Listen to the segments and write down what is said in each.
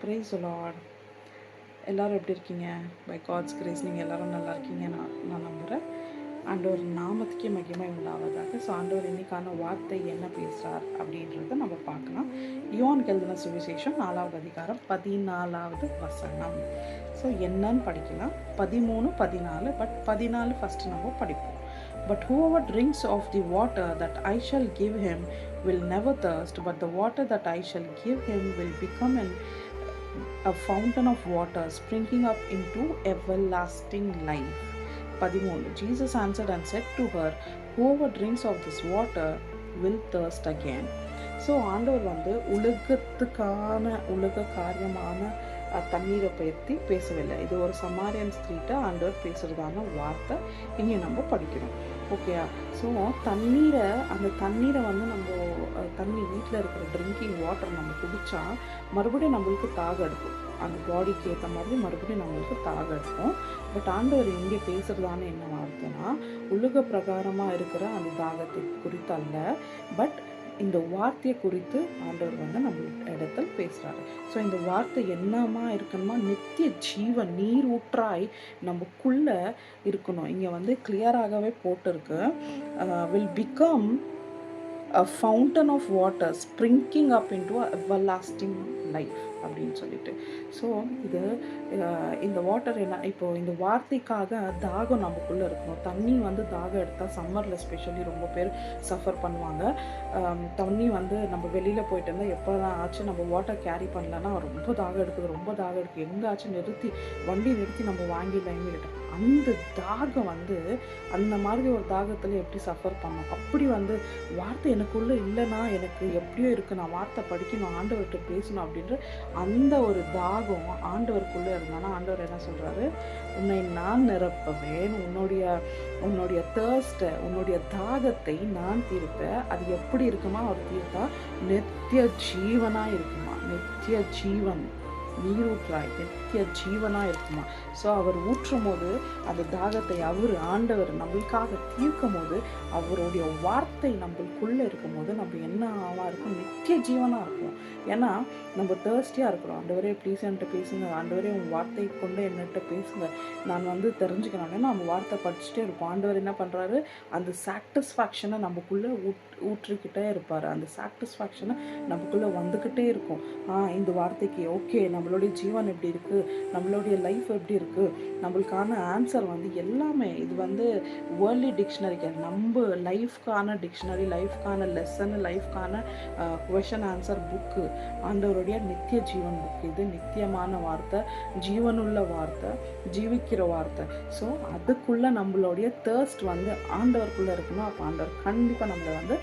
Praise the Lord. எல்லோரும் எப்படி இருக்கீங்க? பை காட்ஸ் கிரேஸ் நீங்கள் எல்லோரும் நல்லா இருக்கீங்க நான் நம்புகிறேன். ஆண்டவர் நாமத்துக்கே மகிமை உண்டாவதாக. ஸோ ஆண்டவர் இன்னைக்கான வார்த்தை என்ன பேசுகிறார் அப்படின்றத நம்ம பார்க்கலாம். யோவான் எழுதின சுவிசேஷம் 4வது அதிகாரம் 14வது வசனம். ஸோ என்னன்னு படிக்கலாம். 13, 14, பட் 14 ஃபஸ்ட்டு நம்ம படிப்போம். But whoever drinks of the water that I shall give him will never thirst, but the water that I shall give him will become a fountain of water springing up into everlasting life. 13. Jesus answered and said to her, whoever drinks of this water will thirst again. So ஆண்டவர் உலக காரியமான தண்ணீரை பற்றி பேசவில்லை. இது ஒரு சமாரியன் ஸ்திரீட்ட ஆண்டவர் பேசுகிறதான வார்த்தை இங்கே நம்ம படிக்கிறோம். ஓகேயா? ஸோ அந்த தண்ணீரை நம்ம தண்ணி வீட்டில் இருக்கிற ட்ரிங்கிங் வாட்டர் நம்ம குடித்தா மறுபடியும் நம்மளுக்கு தாகம் எடுக்கும். அந்த பாடிக்கு ஏற்ற மாதிரி மறுபடியும் நம்மளுக்கு தாகம் எடுக்கும். பட் ஆண்டவர் இங்கே பேசுகிறதான என்ன வார்த்தைனா, உலக பிரகாரமாக இருக்கிற அந்த தாகத்தை குறித்தல்ல, பட் இந்த வார்த்தையை குறித்து ஆண்டவர் நம்ம இடத்துல பேசுகிறாரு. ஸோ இந்த வார்த்தை என்னமா இருக்கணுமா, நித்திய ஜீவன் நீர் ஊற்றாய் நமக்குள்ளே இருக்கணும். இங்கே கிளியராகவே போட்டிருக்கு, will become a fountain of water springing up into a everlasting life அப்படின்னு சொல்லிட்டு. ஸோ இந்த வாட்டர் என்ன, இப்போது இந்த வார்த்தைக்காக தாகம் நமக்குள்ளே இருக்கணும். தண்ணி தாகம் எடுத்தால் சம்மரில் ஸ்பெஷலி ரொம்ப பேர் சஃபர் பண்ணுவாங்க. தண்ணி நம்ம வெளியில் போயிட்டு இருந்தால் எப்போதான் ஆச்சு நம்ம வாட்டர் கேரி பண்ணலன்னா ரொம்ப தாகம் எடுக்குது. எங்காச்சும் வண்டி நிறுத்தி நம்ம வாங்கிடலாம் இமீடியட்டாக. அந்த தாகம் அந்த மாதிரி ஒரு தாகத்தில் எப்படி சஃபர் பண்ணோம், அப்படி வார்த்தை எனக்குள்ளே இல்லைன்னா எனக்கு எப்படியோ இருக்குது, நான் வார்த்தை படிக்கணும், ஆண்டவர்கிட்ட பேசணும் அப்படின்ற அந்த ஒரு தாகம் ஆண்டவருக்குள்ளே இருந்தானா ஆண்டவர் என்ன சொல்கிறாரு, உன்னை நான் நிரப்பவேன், உன்னுடைய தேர்ஸ்ட்டை, உன்னுடைய தாகத்தை நான் தீர்ப்பேன். அது எப்படி இருக்குமா, அவர் தீர்த்தா நித்திய ஜீவனாக இருக்குமா. நித்திய ஜீவன் நீர் ஊற்றாய் நித்திய ஜீவனாக இருக்குமா. ஸோ அவர் ஊற்றும் போது அந்த தாகத்தை ஆண்டவர் நம்மளுக்காக தீர்க்கும் போது, அவருடைய வார்த்தை நம்மளுக்குள்ளே இருக்கும் போது நம்ம என்ன ஆவா இருக்கும், நித்திய ஜீவனாக இருக்கும். ஏன்னா நம்ம தேர்ஸ்டியாக இருக்கிறோம். ஆண்டவரே ப்ளீஸ் என்கிட்ட பேசுங்க, ஆண்டவரே உங்கள் வார்த்தை கொண்டு என்னகிட்ட பேசுங்க, நான் தெரிஞ்சுக்கணும். ஏன்னா நம்ம வார்த்தை படிச்சுட்டே இருப்போம். ஆண்டவர் என்ன பண்ணுறாரு, அந்த சாட்டிஸ்ஃபேக்ஷனை நமக்குள்ளே ஊற்றிக்கிட்டே இருப்பார். அந்த சாட்டிஸ்ஃபேக்ஷனை நமக்குள்ளே வந்துக்கிட்டே இருக்கும். இந்த வார்த்தைக்கு ஓகே, நம்மளுடைய ஜீவன் எப்படி இருக்குது, நம்மளுடைய லைஃப் எப்படி இருக்குது, நம்மளுக்கான ஆன்சர் எல்லாமே இது வேர்ல்ட்லி டிக்ஷனரிக்கு நம்ம லைஃப்கான டிக்ஷனரி, லைஃப்கான லெசன், லைஃப்கான குவெஷன் ஆன்சர் புக்கு ஆண்டவருடைய நித்திய ஜீவன் புக்கு. இது நித்தியமான வார்த்தை, ஜீவனுள்ள வார்த்தை, ஜீவிக்கிற வார்த்தை. ஸோ அதுக்குள்ளே நம்மளுடைய தேர்ஸ்ட் ஆண்டவருக்குள்ளே இருக்கணும். அப்போ ஆண்டவர் கண்டிப்பாக நம்மளை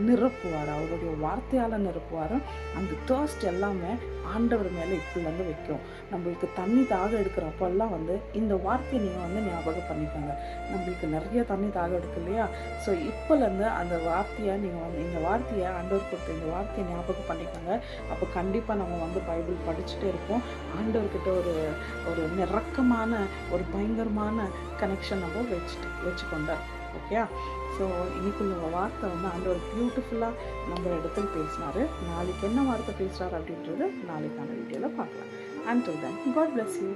நிரப்புவார், அவருடைய வார்த்தையால் நிரப்புவார். அந்த தேர்ஸ்ட் எல்லாமே ஆண்டவர் மேலே இப்படி வைக்கும். நம்மளுக்கு தண்ணி தாகம் எடுக்கிறப்பெல்லாம் இந்த வார்த்தையை நீங்கள் ஞாபகம் பண்ணிக்கோங்க. நம்மளுக்கு நிறைய தண்ணி தாகம் எடுக்கு இல்லையா? ஸோ இப்போலேருந்து அந்த வார்த்தையை நீங்கள் இந்த வார்த்தையை ஆண்டவர் கொடுத்த இந்த வார்த்தையை ஞாபகம் பண்ணிக்கோங்க. அப்போ கண்டிப்பாக நம்ம பைபிள் படிச்சுட்டே இருப்போம். ஆண்டவர்கிட்ட ஒரு நிறக்கமான ஒரு பயங்கரமான கனெக்ஷன் நம்ம வச்சுக்கொண்டோம். ஓகே? ஸோ இன்னைக்குள்ள வார்த்தை ஆண்டவர் பியூட்டிஃபுல்லாக நம்ம இடத்துல பேசினார். நாளைக்கு என்ன வார்த்தை பேசுகிறார் அப்படின்றது நாளைக்கான வீடியோவில் பார்க்கலாம். Until then, God bless you.